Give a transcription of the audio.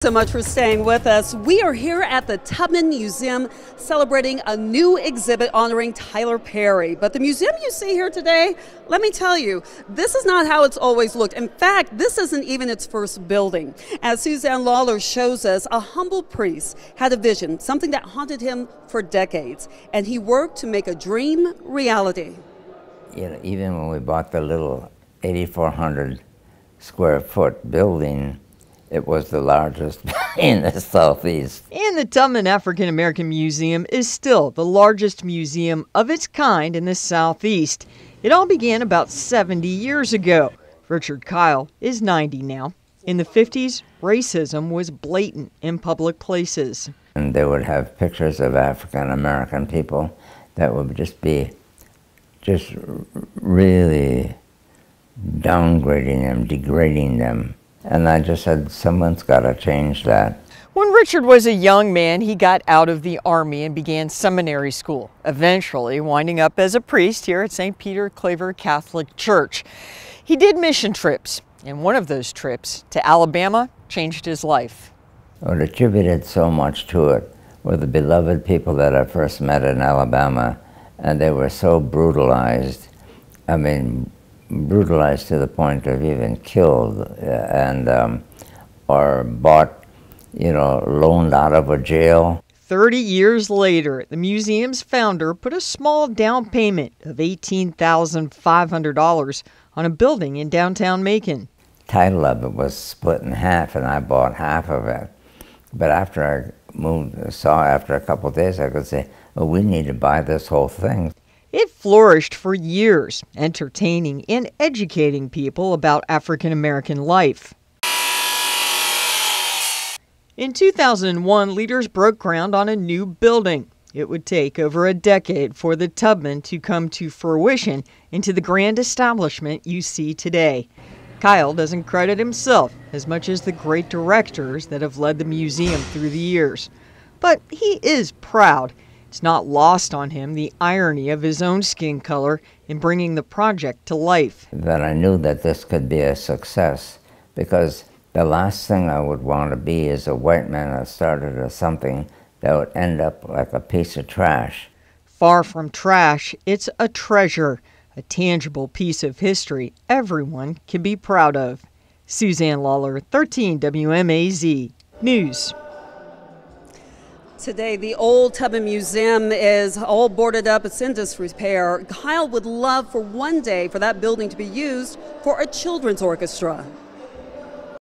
So much for staying with us. We are here at the Tubman Museum celebrating a new exhibit honoring Tyler Perry. But the museum you see here today, let me tell you, this is not how it's always looked. In fact, this isn't even its first building. As Suzanne Lawler shows us, a humble priest had a vision, something that haunted him for decades, and he worked to make a dream reality. You know, even when we bought the little 8,400 square foot building, it was the largest in the Southeast. And the Tubman African American Museum is still the largest museum of its kind in the Southeast. It all began about 70 years ago. Richard Keil is 90 now. In the 50s, racism was blatant in public places. And they would have pictures of African American people that would just be really downgrading them, degrading them. And I just said, someone's got to change that. When Richard was a young man, he got out of the Army and began seminary school, eventually winding up as a priest here at St. Peter Claver Catholic Church. He did mission trips, and one of those trips to Alabama changed his life. What attributed so much to it were the beloved people that I first met in Alabama, and they were so brutalized. I mean, brutalized to the point of even killed or bought, loaned out of a jail. 30 years later, the museum's founder put a small down payment of $18,500 on a building in downtown Macon. Title of it was split in half, and I bought half of it. But after I after a couple of days, I could say, well, we need to buy this whole thing. It flourished for years, entertaining and educating people about African American life. In 2001, leaders broke ground on a new building. It would take over a decade for the Tubman to come to fruition into the grand establishment you see today. Keil doesn't credit himself as much as the great directors that have led the museum through the years. But he is proud. It's not lost on him the irony of his own skin color in bringing the project to life. That I knew that this could be a success, because the last thing I would want to be is a white man that started something that would end up like a piece of trash. Far from trash, it's a treasure, a tangible piece of history everyone can be proud of. Suzanne Lawler, 13 WMAZ News. Today, the old Tubman Museum is all boarded up. It's in disrepair. Keil would love for one day for that building to be used for a children's orchestra.